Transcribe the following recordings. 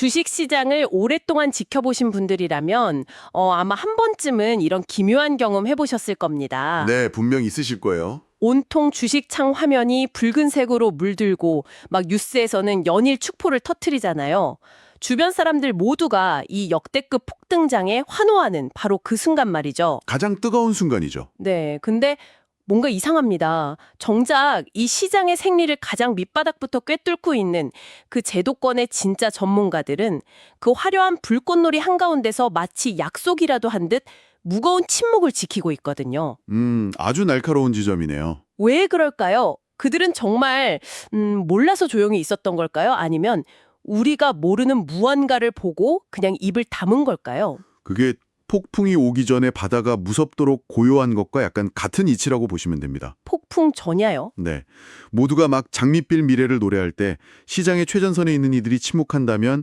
주식시장을 오랫동안 지켜보신 분들이라면 아마 한 번쯤은 이런 기묘한 경험 해보셨을 겁니다. 네, 분명 있으실 거예요. 온통 주식창 화면이 붉은색으로 물들고 막 뉴스에서는 연일 축포를 터뜨리잖아요. 주변 사람들 모두가 이 역대급 폭등장에 환호하는 바로 그 순간 말이죠. 가장 뜨거운 순간이죠. 네, 근데 뭔가 이상합니다. 정작 이 시장의 생리를 가장 밑바닥부터 꿰뚫고 있는 그 제도권의 진짜 전문가들은 그 화려한 불꽃놀이 한가운데서 마치 약속이라도 한 듯 무거운 침묵을 지키고 있거든요. 아주 날카로운 지점이네요. 왜 그럴까요? 그들은 정말 몰라서 조용히 있었던 걸까요? 아니면 우리가 모르는 무언가를 보고 그냥 입을 다문 걸까요? 그게 폭풍이 오기 전에 바다가 무섭도록 고요한 것과 약간 같은 이치라고 보시면 됩니다. 폭풍 전야요? 네. 모두가 막 장밋빛 미래를 노래할 때 시장의 최전선에 있는 이들이 침묵한다면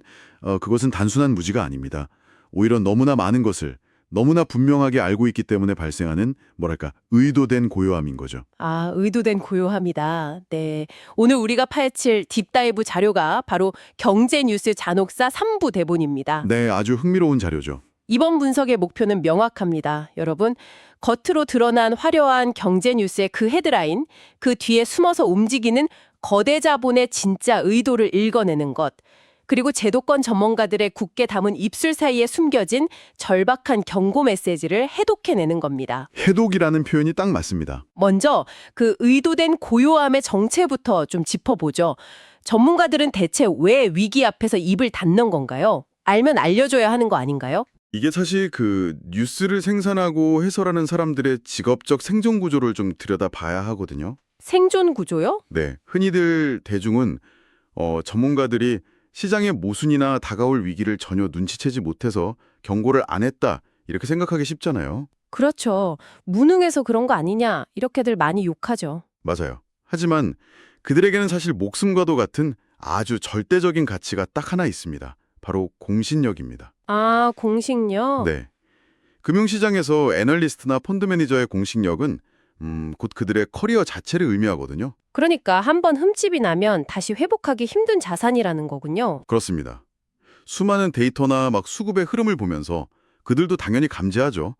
그것은 단순한 무지가 아닙니다. 오히려 너무나 많은 것을 너무나 분명하게 알고 있기 때문에 발생하는 뭐랄까 의도된 고요함인 거죠. 아, 의도된 고요함이다. 네. 오늘 우리가 파헤칠 딥다이브 자료가 바로 경제뉴스 잔혹사 3부 대본입니다. 네, 아주 흥미로운 자료죠. 이번 분석의 목표는 명확합니다. 여러분, 겉으로 드러난 화려한 경제뉴스의 그 헤드라인, 그 뒤에 숨어서 움직이는 거대 자본의 진짜 의도를 읽어내는 것, 그리고 제도권 전문가들의 굳게 담은 입술 사이에 숨겨진 절박한 경고 메시지를 해독해내는 겁니다. 해독이라는 표현이 딱 맞습니다. 먼저 그 의도된 고요함의 정체부터 좀 짚어보죠. 전문가들은 대체 왜 위기 앞에서 입을 닫는 건가요? 알면 알려줘야 하는 거 아닌가요? 이게 사실 그 뉴스를 생산하고 해설하는 사람들의 직업적 생존 구조를 좀 들여다봐야 하거든요. 생존 구조요? 네, 흔히들 대중은 전문가들이 시장의 모순이나 다가올 위기를 전혀 눈치채지 못해서 경고를 안 했다 이렇게 생각하기 쉽잖아요. 그렇죠. 무능해서 그런 거 아니냐 이렇게들 많이 욕하죠. 맞아요. 하지만 그들에게는 사실 목숨과도 같은 아주 절대적인 가치가 딱 하나 있습니다. 바로 공신력입니다. 아, 공식력? 네. 금융시장에서 애널리스트나 펀드 매니저의 공신력은 곧 그들의 커리어 자체를 의미하거든요. 그러니까 한번 흠집이 나면 다시 회복하기 힘든 자산이라는 거군요. 그렇습니다. 수많은 데이터나 막 수급의 흐름을 보면서 그들도 당연히 감지하죠.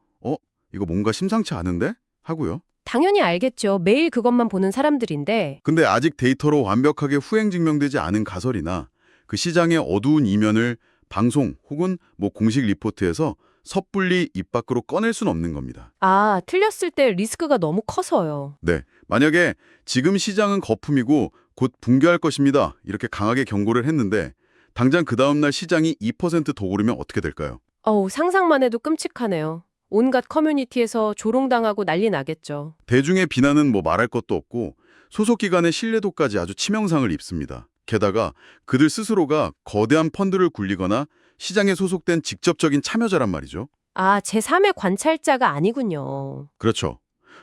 이거 뭔가 심상치 않은데? 하고요. 당연히 알겠죠. 매일 그것만 보는 사람들인데. 근데 아직 데이터로 완벽하게 후행 증명되지 않은 가설이나 그 시장의 어두운 이면을 방송 혹은 공식 리포트에서 섣불리 입 밖으로 꺼낼 수는 없는 겁니다. 아, 틀렸을 때 리스크가 너무 커서요. 네, 만약에 지금 시장은 거품이고 곧 붕괴할 것입니다. 이렇게 강하게 경고를 했는데 당장 그 다음날 시장이 2%더 오르면 어떻게 될까요? 상상만 해도 끔찍하네요. 온갖 커뮤니티에서 조롱당하고 난리 나겠죠. 대중의 비난은 말할 것도 없고 소속기관의 신뢰도까지 아주 치명상을 입습니다. 게다가 그들 스스로가 거대한 펀드를 굴리거나 시장에 소속된 직접적인 참여자란 말이죠. 아, 제3의 관찰자가 아니군요. 그렇죠.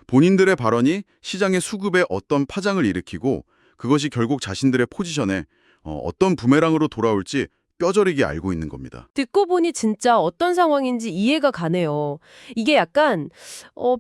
본인들의 발언이 시장의 수급에 어떤 파장을 일으키고 그것이 결국 자신들의 포지션에 어떤 부메랑으로 돌아올지 뼈저리게 알고 있는 겁니다. 듣고 보니 진짜 어떤 상황인지 이해가 가네요. 이게 약간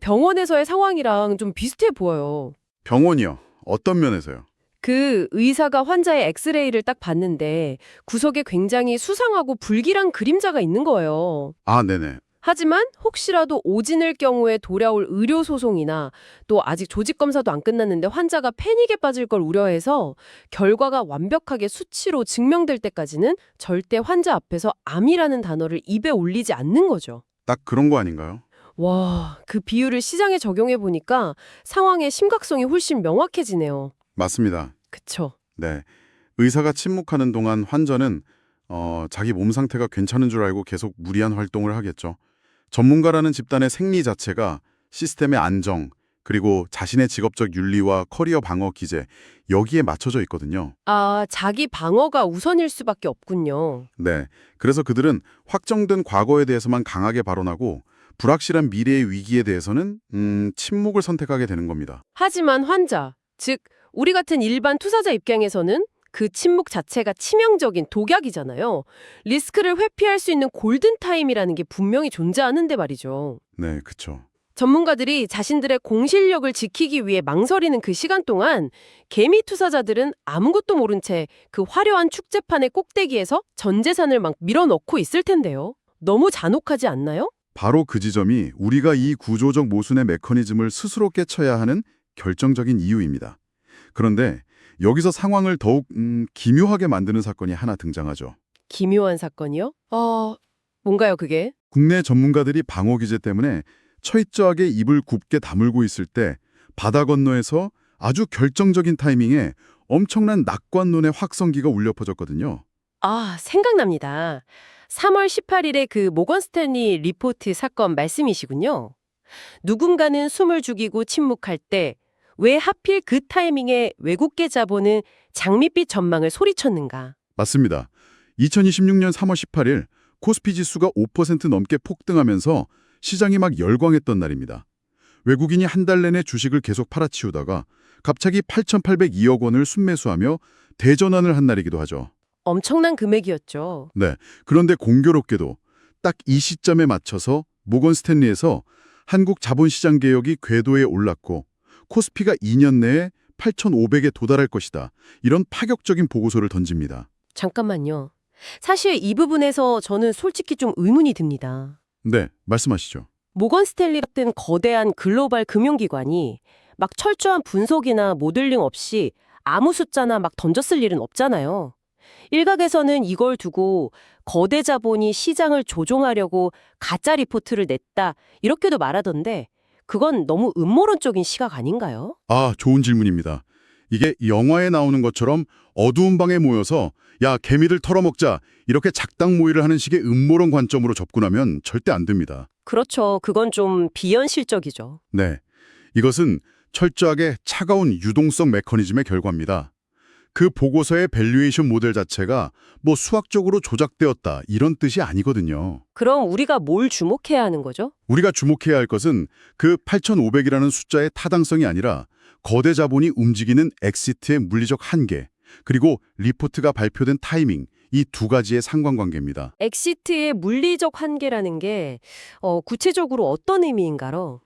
병원에서의 상황이랑 좀 비슷해 보여요. 병원이요. 어떤 면에서요? 그 의사가 환자의 엑스레이를 딱 봤는데 구석에 굉장히 수상하고 불길한 그림자가 있는 거예요. 아, 네네. 하지만 혹시라도 오진일 경우에 돌아올 의료 소송이나 또 아직 조직 검사도 안 끝났는데 환자가 패닉에 빠질 걸 우려해서 결과가 완벽하게 수치로 증명될 때까지는 절대 환자 앞에서 암이라는 단어를 입에 올리지 않는 거죠. 딱 그런 거 아닌가요? 와, 그 비유를 시장에 적용해 보니까 상황의 심각성이 훨씬 명확해지네요. 맞습니다. 그쵸? 네. 의사가 침묵하는 동안 환자는 자기 몸 상태가 괜찮은 줄 알고 계속 무리한 활동을 하겠죠. 전문가라는 집단의 생리 자체가 시스템의 안정, 그리고 자신의 직업적 윤리와 커리어 방어 기제, 여기에 맞춰져 있거든요. 아, 자기 방어가 우선일 수밖에 없군요. 네. 그래서 그들은 확정된 과거에 대해서만 강하게 발언하고 불확실한 미래의 위기에 대해서는 침묵을 선택하게 되는 겁니다. 하지만 환자, 즉 우리 같은 일반 투자자 입장에서는 그 침묵 자체가 치명적인 독약이잖아요. 리스크를 회피할 수 있는 골든타임이라는 게 분명히 존재하는데 말이죠. 네, 그쵸. 전문가들이 자신들의 공실력을 지키기 위해 망설이는 그 시간 동안 개미 투자자들은 아무것도 모른 채 그 화려한 축제판의 꼭대기에서 전 재산을 막 밀어넣고 있을 텐데요. 너무 잔혹하지 않나요? 바로 그 지점이 우리가 이 구조적 모순의 메커니즘을 스스로 깨쳐야 하는 결정적인 이유입니다. 그런데 여기서 상황을 더욱 기묘하게 만드는 사건이 하나 등장하죠. 기묘한 사건이요? 뭔가요 그게? 국내 전문가들이 방어 규제 때문에 철저하게 입을 굽게 다물고 있을 때 바다 건너에서 아주 결정적인 타이밍에 엄청난 낙관론의 확성기가 울려 퍼졌거든요. 생각납니다. 3월 18일에 그 모건 스탠리 리포트 사건 말씀이시군요. 누군가는 숨을 죽이고 침묵할 때 왜 하필 그 타이밍에 외국계 자본은 장밋빛 전망을 소리쳤는가? 맞습니다. 2026년 3월 18일 코스피 지수가 5% 넘게 폭등하면서 시장이 막 열광했던 날입니다. 외국인이 한 달 내내 주식을 계속 팔아치우다가 갑자기 8,802억 원을 순매수하며 대전환을 한 날이기도 하죠. 엄청난 금액이었죠. 네. 그런데 공교롭게도 딱 이 시점에 맞춰서 모건 스탠리에서 한국 자본시장 개혁이 궤도에 올랐고 코스피가 2년 내에 8,500에 도달할 것이다. 이런 파격적인 보고서를 던집니다. 잠깐만요. 사실 이 부분에서 저는 솔직히 좀 의문이 듭니다. 네, 말씀하시죠. 모건 스탠리 같은 거대한 글로벌 금융기관이 막 철저한 분석이나 모델링 없이 아무 숫자나 막 던졌을 일은 없잖아요. 일각에서는 이걸 두고 거대 자본이 시장을 조종하려고 가짜 리포트를 냈다 이렇게도 말하던데 그건 너무 음모론적인 시각 아닌가요? 좋은 질문입니다. 이게 영화에 나오는 것처럼 어두운 방에 모여서 야, 개미를 털어먹자 이렇게 작당 모의를 하는 식의 음모론 관점으로 접근하면 절대 안 됩니다. 그렇죠. 그건 좀 비현실적이죠. 네, 이것은 철저하게 차가운 유동성 메커니즘의 결과입니다. 그 보고서의 밸류에이션 모델 자체가 뭐 수학적으로 조작되었다 이런 뜻이 아니거든요. 그럼 우리가 뭘 주목해야 하는 거죠? 우리가 주목해야 할 것은 그 8,500이라는 숫자의 타당성이 아니라 거대 자본이 움직이는 엑시트의 물리적 한계, 그리고 리포트가 발표된 타이밍, 이 두 가지의 상관관계입니다. 엑시트의 물리적 한계라는 게 구체적으로 어떤 의미인가요?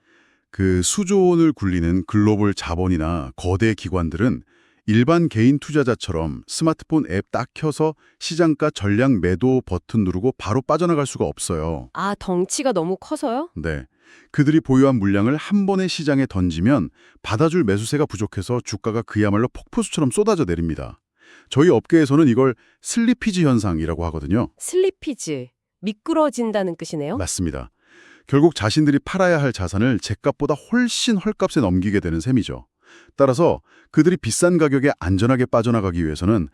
그 수조 원을 굴리는 글로벌 자본이나 거대 기관들은 일반 개인 투자자처럼 스마트폰 앱 딱 켜서 시장가 전량 매도 버튼 누르고 바로 빠져나갈 수가 없어요. 덩치가 너무 커서요? 네. 그들이 보유한 물량을 한 번에 시장에 던지면 받아줄 매수세가 부족해서 주가가 그야말로 폭포수처럼 쏟아져 내립니다. 저희 업계에서는 이걸 슬리피지 현상이라고 하거든요. 슬리피즈, 미끄러진다는 뜻이네요? 맞습니다. 결국 자신들이 팔아야 할 자산을 제값보다 훨씬 헐값에 넘기게 되는 셈이죠. 따라서 그들이 비싼 가격에 안전하게 빠져나가기 위해서는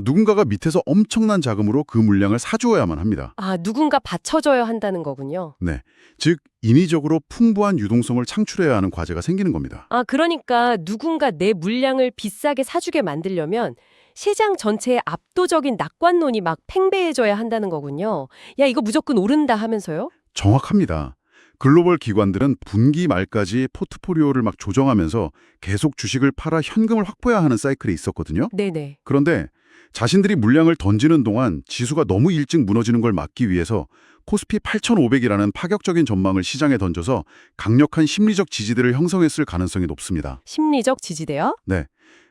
누군가가 밑에서 엄청난 자금으로 그 물량을 사주어야만 합니다. 누군가 받쳐줘야 한다는 거군요. 네, 즉 인위적으로 풍부한 유동성을 창출해야 하는 과제가 생기는 겁니다. 그러니까 누군가 내 물량을 비싸게 사주게 만들려면 시장 전체에 압도적인 낙관론이 막 팽배해져야 한다는 거군요. 야, 이거 무조건 오른다 하면서요? 정확합니다. 글로벌 기관들은 분기 말까지 포트포리오를 막 조정하면서 계속 주식을 팔아 현금을 확보해야 하는 사이클이 있었거든요. 네네. 그런데 자신들이 물량을 던지는 동안 지수가 너무 일찍 무너지는 걸 막기 위해서 코스피 8,500이라는 파격적인 전망을 시장에 던져서 강력한 심리적 지지대를 형성했을 가능성이 높습니다. 심리적 지지대요? 네.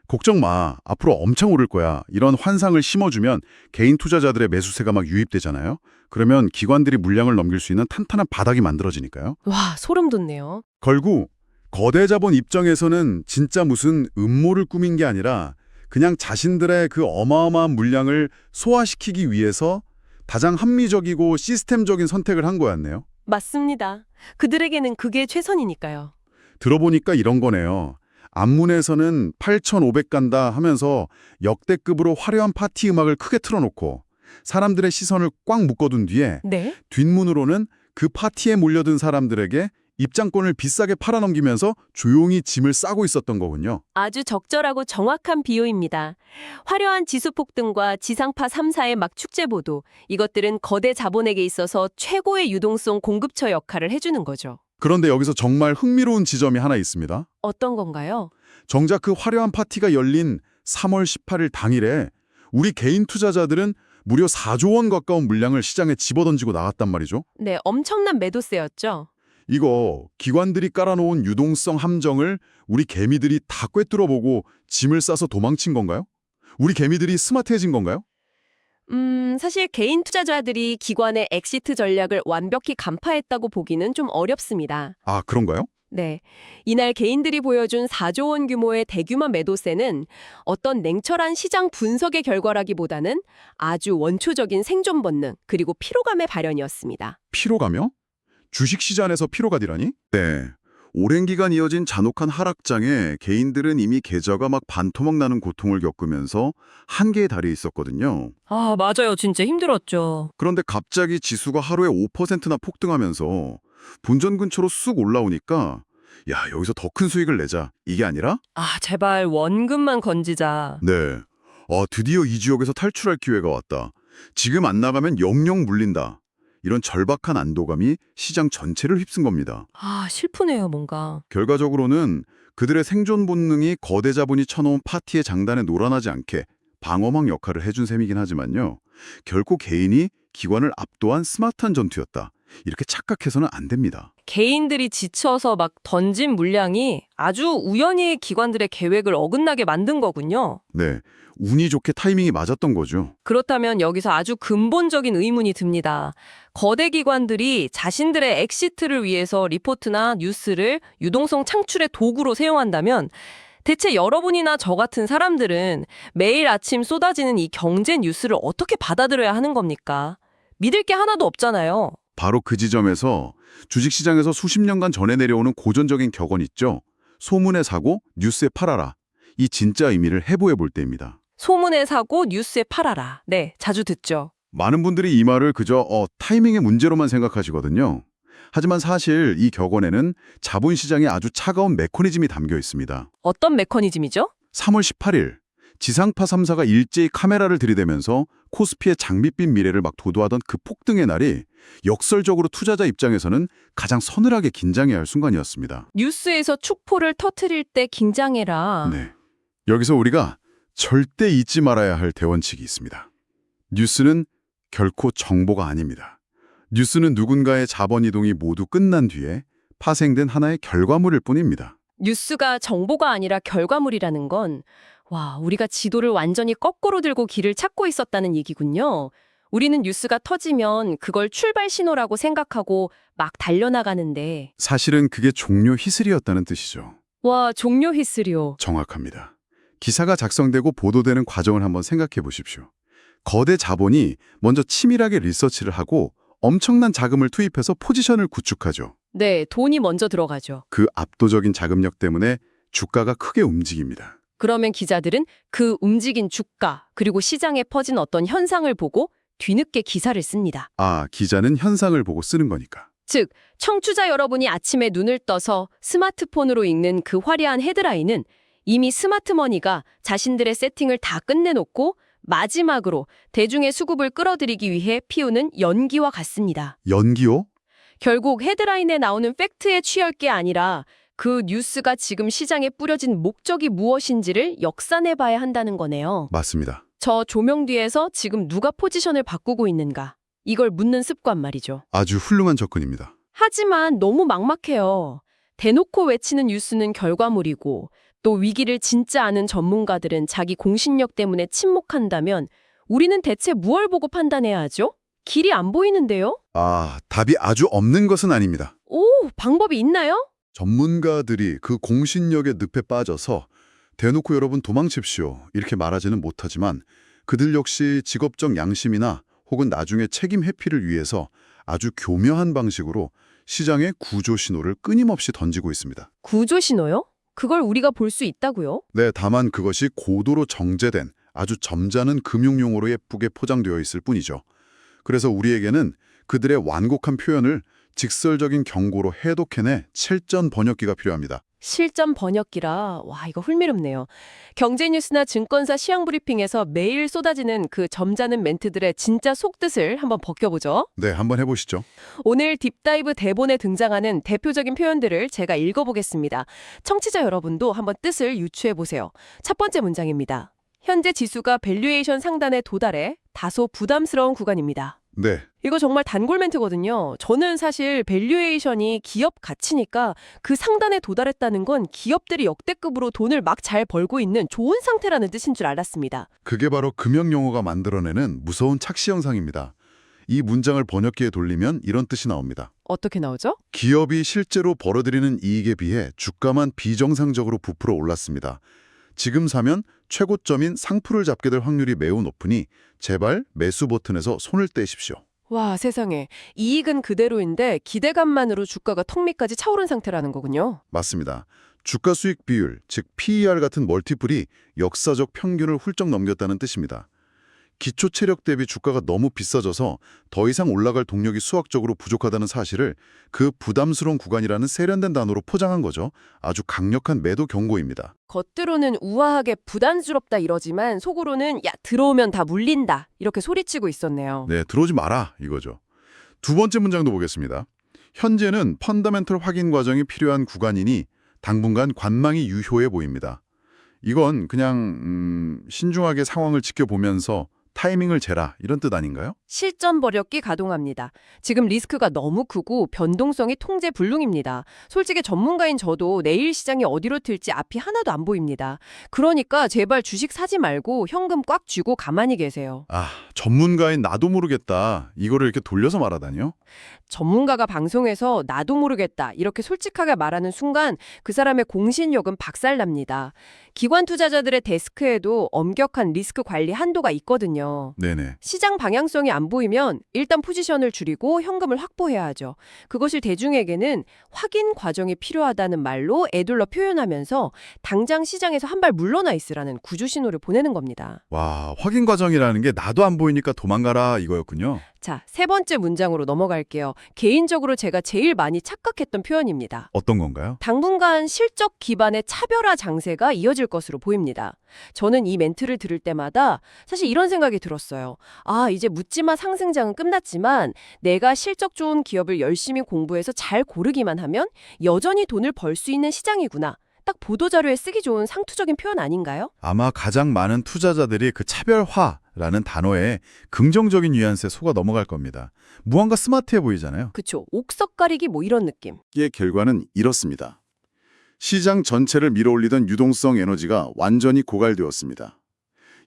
걱정 마. 앞으로 엄청 오를 거야. 이런 환상을 심어주면 개인 투자자들의 매수세가 막 유입되잖아요. 그러면 기관들이 물량을 넘길 수 있는 탄탄한 바닥이 만들어지니까요. 와, 소름 돋네요. 결국 거대 자본 입장에서는 진짜 무슨 음모를 꾸민 게 아니라 그냥 자신들의 그 어마어마한 물량을 소화시키기 위해서 가장 합리적이고 시스템적인 선택을 한 거였네요. 맞습니다. 그들에게는 그게 최선이니까요. 들어보니까 이런 거네요. 앞문에서는 8,500 간다 하면서 역대급으로 화려한 파티 음악을 크게 틀어놓고 사람들의 시선을 꽉 묶어둔 뒤에 네? 뒷문으로는 그 파티에 몰려든 사람들에게 입장권을 비싸게 팔아넘기면서 조용히 짐을 싸고 있었던 거군요. 아주 적절하고 정확한 비유입니다. 화려한 지수 폭등과 지상파 3사의 막 축제 보도, 이것들은 거대 자본에게 있어서 최고의 유동성 공급처 역할을 해주는 거죠. 그런데 여기서 정말 흥미로운 지점이 하나 있습니다. 어떤 건가요? 정작 그 화려한 파티가 열린 3월 18일 당일에 우리 개인 투자자들은 무려 4조 원 가까운 물량을 시장에 집어던지고 나갔단 말이죠. 네, 엄청난 매도세였죠. 이거 기관들이 깔아놓은 유동성 함정을 우리 개미들이 다 꿰뚫어보고 짐을 싸서 도망친 건가요? 우리 개미들이 스마트해진 건가요? 사실 개인 투자자들이 기관의 엑시트 전략을 완벽히 간파했다고 보기는 좀 어렵습니다. 아, 그런가요? 네. 이날 개인들이 보여준 4조 원 규모의 대규모 매도세는 어떤 냉철한 시장 분석의 결과라기보다는 아주 원초적인 생존 본능 그리고 피로감의 발현이었습니다. 피로감요? 주식시장에서 피로가디라니? 네. 오랜 기간 이어진 잔혹한 하락장에 개인들은 이미 계좌가 막 반토막 나는 고통을 겪으면서 한계에 달해 있었거든요. 아, 맞아요. 진짜 힘들었죠. 그런데 갑자기 지수가 하루에 5%나 폭등하면서 본전 근처로 쑥 올라오니까 야, 여기서 더 큰 수익을 내자. 이게 아니라 아, 제발 원금만 건지자. 네. 드디어 이 지역에서 탈출할 기회가 왔다. 지금 안 나가면 영영 물린다. 이런 절박한 안도감이 시장 전체를 휩쓴 겁니다. 아, 슬프네요, 뭔가. 결과적으로는 그들의 생존 본능이 거대 자본이 쳐놓은 파티의 장단에 놀아나지 않게 방어막 역할을 해준 셈이긴 하지만요. 결코 개인이 기관을 압도한 스마트한 전투였다. 이렇게 착각해서는 안 됩니다. 개인들이 지쳐서 막 던진 물량이 아주 우연히 기관들의 계획을 어긋나게 만든 거군요. 네, 운이 좋게 타이밍이 맞았던 거죠. 그렇다면 여기서 아주 근본적인 의문이 듭니다. 거대 기관들이 자신들의 엑시트를 위해서 리포트나 뉴스를 유동성 창출의 도구로 사용한다면 대체 여러분이나 저 같은 사람들은 매일 아침 쏟아지는 이 경제 뉴스를 어떻게 받아들여야 하는 겁니까? 믿을 게 하나도 없잖아요. 바로 그 지점에서 주식시장에서 수십 년간 전해 내려오는 고전적인 격언 있죠. 소문에 사고 뉴스에 팔아라. 이 진짜 의미를 해부해 볼 때입니다. 소문에 사고 뉴스에 팔아라. 네, 자주 듣죠. 많은 분들이 이 말을 그저 타이밍의 문제로만 생각하시거든요. 하지만 사실 이 격언에는 자본시장에 아주 차가운 메커니즘이 담겨 있습니다. 어떤 메커니즘이죠? 3월 18일 지상파 3사가 일제히 카메라를 들이대면서 코스피의 장밋빛 미래를 막 도도하던 그 폭등의 날이 역설적으로 투자자 입장에서는 가장 서늘하게 긴장해야 할 순간이었습니다. 뉴스에서 축포를 터트릴 때 긴장해라. 네. 여기서 우리가 절대 잊지 말아야 할 대원칙이 있습니다. 뉴스는 결코 정보가 아닙니다. 뉴스는 누군가의 자본 이동이 모두 끝난 뒤에 파생된 하나의 결과물일 뿐입니다. 뉴스가 정보가 아니라 결과물이라는 건 우리가 지도를 완전히 거꾸로 들고 길을 찾고 있었다는 얘기군요. 우리는 뉴스가 터지면 그걸 출발 신호라고 생각하고 막 달려나가는데 사실은 그게 종료 히스리였다는 뜻이죠. 종료 히스리오. 정확합니다. 기사가 작성되고 보도되는 과정을 한번 생각해 보십시오. 거대 자본이 먼저 치밀하게 리서치를 하고 엄청난 자금을 투입해서 포지션을 구축하죠. 네, 돈이 먼저 들어가죠. 그 압도적인 자금력 때문에 주가가 크게 움직입니다. 그러면 기자들은 그 움직인 주가 그리고 시장에 퍼진 어떤 현상을 보고 뒤늦게 기사를 씁니다. 기자는 현상을 보고 쓰는 거니까. 즉, 청취자 여러분이 아침에 눈을 떠서 스마트폰으로 읽는 그 화려한 헤드라인은 이미 스마트머니가 자신들의 세팅을 다 끝내놓고 마지막으로 대중의 수급을 끌어들이기 위해 피우는 연기와 같습니다. 연기요? 결국 헤드라인에 나오는 팩트에 취할 게 아니라 그 뉴스가 지금 시장에 뿌려진 목적이 무엇인지를 역산해봐야 한다는 거네요. 맞습니다. 저 조명 뒤에서 지금 누가 포지션을 바꾸고 있는가? 이걸 묻는 습관 말이죠. 아주 훌륭한 접근입니다. 하지만 너무 막막해요. 대놓고 외치는 뉴스는 결과물이고 또 위기를 진짜 아는 전문가들은 자기 공신력 때문에 침묵한다면 우리는 대체 무엇을 보고 판단해야 하죠? 길이 안 보이는데요? 답이 아주 없는 것은 아닙니다. 방법이 있나요? 전문가들이 그 공신력의 늪에 빠져서 대놓고 여러분 도망칩시오 이렇게 말하지는 못하지만 그들 역시 직업적 양심이나 혹은 나중에 책임 회피를 위해서 아주 교묘한 방식으로 시장의 구조 신호를 끊임없이 던지고 있습니다. 구조 신호요? 그걸 우리가 볼 수 있다고요? 네, 다만 그것이 고도로 정제된 아주 점잖은 금융용어로 예쁘게 포장되어 있을 뿐이죠. 그래서 우리에게는 그들의 완곡한 표현을 직설적인 경고로 해독해내 실전 번역기가 필요합니다. 실전 번역기라, 이거 흥미롭네요. 경제뉴스나 증권사 시황브리핑에서 매일 쏟아지는 그 점잖은 멘트들의 진짜 속뜻을 한번 벗겨보죠. 네, 한번 해보시죠. 오늘 딥다이브 대본에 등장하는 대표적인 표현들을 제가 읽어보겠습니다. 청취자 여러분도 한번 뜻을 유추해보세요. 첫 번째 문장입니다. 현재 지수가 밸류에이션 상단에 도달해 다소 부담스러운 구간입니다. 네. 이거 정말 단골 멘트거든요. 저는 사실 밸류에이션이 기업 가치니까 그 상단에 도달했다는 건 기업들이 역대급으로 돈을 막 잘 벌고 있는 좋은 상태라는 뜻인 줄 알았습니다. 그게 바로 금형 용어가 만들어내는 무서운 착시 현상입니다. 이 문장을 번역기에 돌리면 이런 뜻이 나옵니다. 어떻게 나오죠? 기업이 실제로 벌어들이는 이익에 비해 주가만 비정상적으로 부풀어 올랐습니다. 지금 사면 최고점인 상프를 잡게 될 확률이 매우 높으니 제발 매수 버튼에서 손을 떼십시오. 와, 세상에. 이익은 그대로인데 기대감만으로 주가가 턱 밑까지 차오른 상태라는 거군요. 맞습니다. 주가 수익 비율, 즉 PER 같은 멀티플이 역사적 평균을 훌쩍 넘겼다는 뜻입니다. 기초 체력 대비 주가가 너무 비싸져서 더 이상 올라갈 동력이 수학적으로 부족하다는 사실을 그 부담스러운 구간이라는 세련된 단어로 포장한 거죠. 아주 강력한 매도 경고입니다. 겉으로는 우아하게 부담스럽다 이러지만 속으로는 야, 들어오면 다 물린다. 이렇게 소리치고 있었네요. 네, 들어오지 마라 이거죠. 두 번째 문장도 보겠습니다. 현재는 펀더멘털 확인 과정이 필요한 구간이니 당분간 관망이 유효해 보입니다. 이건 그냥 신중하게 상황을 지켜보면서 타이밍을 재라 이런 뜻 아닌가요? 실전 버렸기 가동합니다. 지금 리스크가 너무 크고 변동성이 통제 불능입니다. 솔직히 전문가인 저도 내일 시장이 어디로 튈지 앞이 하나도 안 보입니다. 그러니까 제발 주식 사지 말고 현금 꽉 쥐고 가만히 계세요. 아, 전문가인 나도 모르겠다. 이거를 이렇게 돌려서 말하다니요? 전문가가 방송에서 나도 모르겠다 이렇게 솔직하게 말하는 순간 그 사람의 공신력은 박살납니다. 기관 투자자들의 데스크에도 엄격한 리스크 관리 한도가 있거든요. 네네. 시장 방향성이 안 보이면 일단 포지션을 줄이고 현금을 확보해야 하죠. 그것을 대중에게는 확인 과정이 필요하다는 말로 에둘러 표현하면서 당장 시장에서 한 발 물러나 있으라는 구조 신호를 보내는 겁니다. 와, 확인 과정이라는 게 나도 안 보이니까 도망가라 이거였군요. 자, 세 번째 문장으로 넘어갈게요. 개인적으로 제가 제일 많이 착각했던 표현입니다. 어떤 건가요? 당분간 실적 기반의 차별화 장세가 이어질 것으로 보입니다. 저는 이 멘트를 들을 때마다 사실 이런 생각이 들었어요. 아, 이제 묻지마 상승장은 끝났지만 내가 실적 좋은 기업을 열심히 공부해서 잘 고르기만 하면 여전히 돈을 벌 수 있는 시장이구나. 딱 보도자료에 쓰기 좋은 상투적인 표현 아닌가요? 아마 가장 많은 투자자들이 그 차별화라는 단어에 긍정적인 뉘앙스에 속아 넘어갈 겁니다. 무언가 스마트해 보이잖아요. 그쵸. 옥석 가리기 뭐 이런 느낌. 의 결과는 이렇습니다. 시장 전체를 밀어올리던 유동성 에너지가 완전히 고갈되었습니다.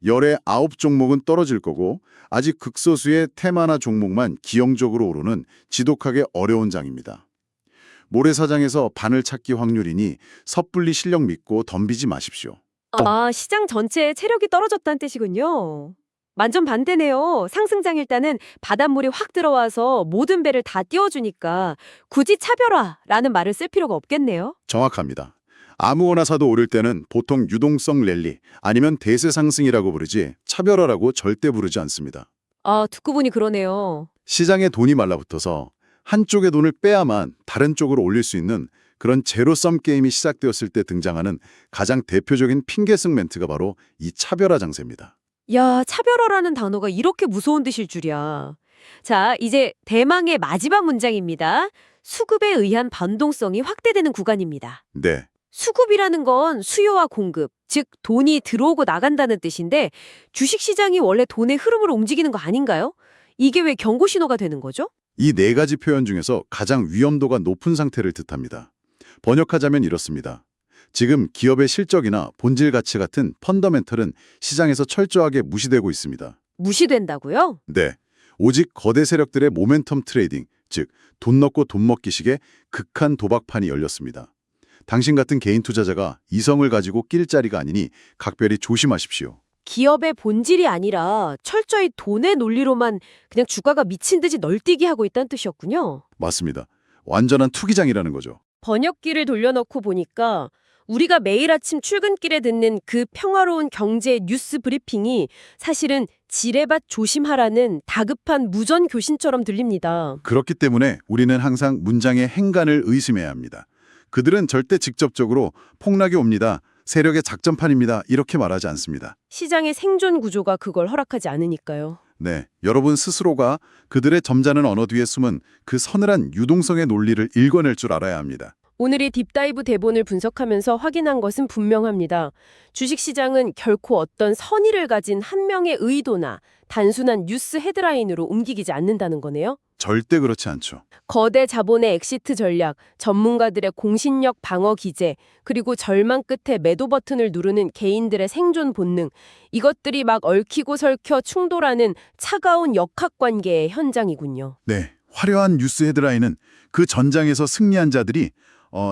열의 9종목은 떨어질 거고 아직 극소수의 테마나 종목만 기형적으로 오르는 지독하게 어려운 장입니다. 모래사장에서 바늘 찾기 확률이니 섣불리 실력 믿고 덤비지 마십시오. 아, 시장 전체에 체력이 떨어졌다는 뜻이군요. 완전 반대네요. 상승장일 때는 바닷물이 확 들어와서 모든 배를 다 띄워주니까 굳이 차별화라는 말을 쓸 필요가 없겠네요. 정확합니다. 아무거나 사도 오를 때는 보통 유동성 랠리 아니면 대세 상승이라고 부르지 차별화라고 절대 부르지 않습니다. 아, 듣고 보니 그러네요. 시장에 돈이 말라붙어서 한쪽의 돈을 빼야만 다른 쪽으로 올릴 수 있는 그런 제로섬 게임이 시작되었을 때 등장하는 가장 대표적인 핑계성 멘트가 바로 이 차별화 장세입니다. 야, 차별화라는 단어가 이렇게 무서운 뜻일 줄이야. 자, 이제 대망의 마지막 문장입니다. 수급에 의한 변동성이 확대되는 구간입니다. 네, 수급이라는 건 수요와 공급, 즉 돈이 들어오고 나간다는 뜻인데 주식시장이 원래 돈의 흐름을 움직이는 거 아닌가요? 이게 왜 경고 신호가 되는 거죠? 이 네 가지 표현 중에서 가장 위험도가 높은 상태를 뜻합니다. 번역하자면 이렇습니다. 지금 기업의 실적이나 본질 가치 같은 펀더멘털은 시장에서 철저하게 무시되고 있습니다. 무시된다고요? 네, 오직 거대 세력들의 모멘텀 트레이딩, 즉 돈 넣고 돈 먹기식의 극한 도박판이 열렸습니다. 당신 같은 개인 투자자가 이성을 가지고 낄 자리가 아니니 각별히 조심하십시오. 기업의 본질이 아니라 철저히 돈의 논리로만 그냥 주가가 미친 듯이 널뛰기 하고 있다는 뜻이었군요. 맞습니다. 완전한 투기장이라는 거죠. 번역기를 돌려놓고 보니까 우리가 매일 아침 출근길에 듣는 그 평화로운 경제 뉴스 브리핑이 사실은 지뢰밭 조심하라는 다급한 무전 교신처럼 들립니다. 그렇기 때문에 우리는 항상 문장의 행간을 의심해야 합니다. 그들은 절대 직접적으로 폭락이 옵니다. 세력의 작전판입니다. 이렇게 말하지 않습니다. 시장의 생존 구조가 그걸 허락하지 않으니까요. 네, 여러분 스스로가 그들의 점잖은 언어 뒤에 숨은 그 서늘한 유동성의 논리를 읽어낼 줄 알아야 합니다. 오늘의 딥다이브 대본을 분석하면서 확인한 것은 분명합니다. 주식시장은 결코 어떤 선의를 가진 한 명의 의도나 단순한 뉴스 헤드라인으로 움직이지 않는다는 거네요. 절대 그렇지 않죠. 거대 자본의 엑시트 전략, 전문가들의 공신력 방어 기제, 그리고 절망 끝에 매도 버튼을 누르는 개인들의 생존 본능, 이것들이 막 얽히고 설켜 충돌하는 차가운 역학관계의 현장이군요. 네, 화려한 뉴스 헤드라인은 그 전장에서 승리한 자들이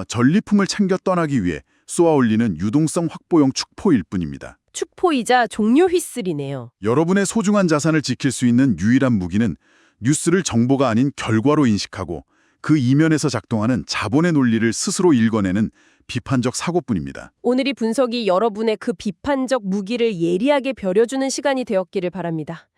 전리품을 챙겨 떠나기 위해 쏘아올리는 유동성 확보용 축포일 뿐입니다. 축포이자 종료 휘슬이네요. 여러분의 소중한 자산을 지킬 수 있는 유일한 무기는 뉴스를 정보가 아닌 결과로 인식하고 그 이면에서 작동하는 자본의 논리를 스스로 읽어내는 비판적 사고뿐입니다. 오늘 이 분석이 여러분의 그 비판적 무기를 예리하게 벼려주는 시간이 되었기를 바랍니다.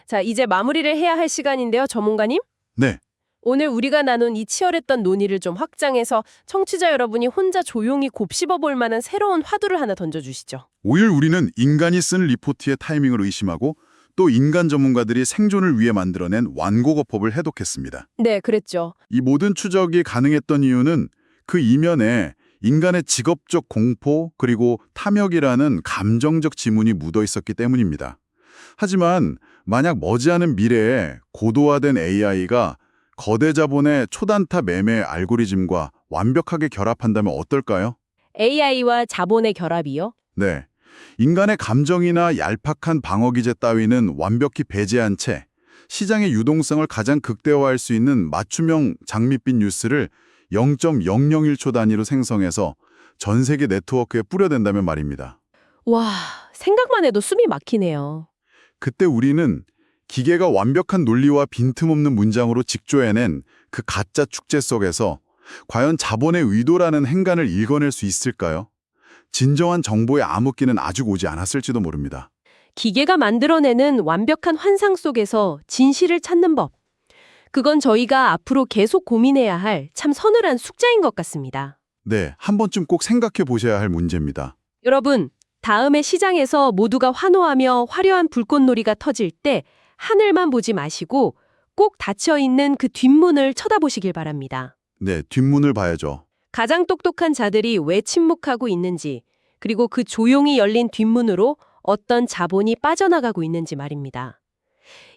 자, 이제 마무리를 해야 할 시간인데요, 전문가님. 네, 오늘 우리가 나눈 이 치열했던 논의를 좀 확장해서 청취자 여러분이 혼자 조용히 곱씹어 볼 만한 새로운 화두를 하나 던져주시죠. 오늘 우리는 인간이 쓴 리포트의 타이밍을 의심하고 또 인간 전문가들이 생존을 위해 만들어낸 완고거법을 해독했습니다. 네, 그랬죠. 이 모든 추적이 가능했던 이유는 그 이면에 인간의 직업적 공포 그리고 탐욕이라는 감정적 지문이 묻어 있었기 때문입니다. 하지만 만약 머지않은 미래에 고도화된 AI가 거대 자본의 초단타 매매 알고리즘과 완벽하게 결합한다면 어떨까요? AI와 자본의 결합이요? 네. 인간의 감정이나 얄팍한 방어 기제 따위는 완벽히 배제한 채 시장의 유동성을 가장 극대화할 수 있는 맞춤형 장밋빛 뉴스를 0.001초 단위로 생성해서 전 세계 네트워크에 뿌려댄다면 말입니다. 와, 생각만 해도 숨이 막히네요. 그때 우리는 기계가 완벽한 논리와 빈틈없는 문장으로 직조해낸 그 가짜 축제 속에서 과연 자본의 의도라는 행간을 읽어낼 수 있을까요? 진정한 정보의 암흑기는 아직 오지 않았을지도 모릅니다. 기계가 만들어내는 완벽한 환상 속에서 진실을 찾는 법. 그건 저희가 앞으로 계속 고민해야 할 참 서늘한 숙제인 것 같습니다. 네, 한 번쯤 꼭 생각해 보셔야 할 문제입니다. 여러분, 다음에 시장에서 모두가 환호하며 화려한 불꽃놀이가 터질 때 하늘만 보지 마시고 꼭 닫혀있는 그 뒷문을 쳐다보시길 바랍니다. 네, 뒷문을 봐야죠. 가장 똑똑한 자들이 왜 침묵하고 있는지, 그리고 그 조용히 열린 뒷문으로 어떤 자본이 빠져나가고 있는지 말입니다.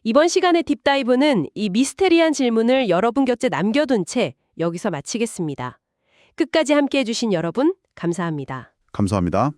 이번 시간의 딥다이브는 이 미스테리한 질문을 여러분 곁에 남겨둔 채 여기서 마치겠습니다. 끝까지 함께해 주신 여러분, 감사합니다. 감사합니다.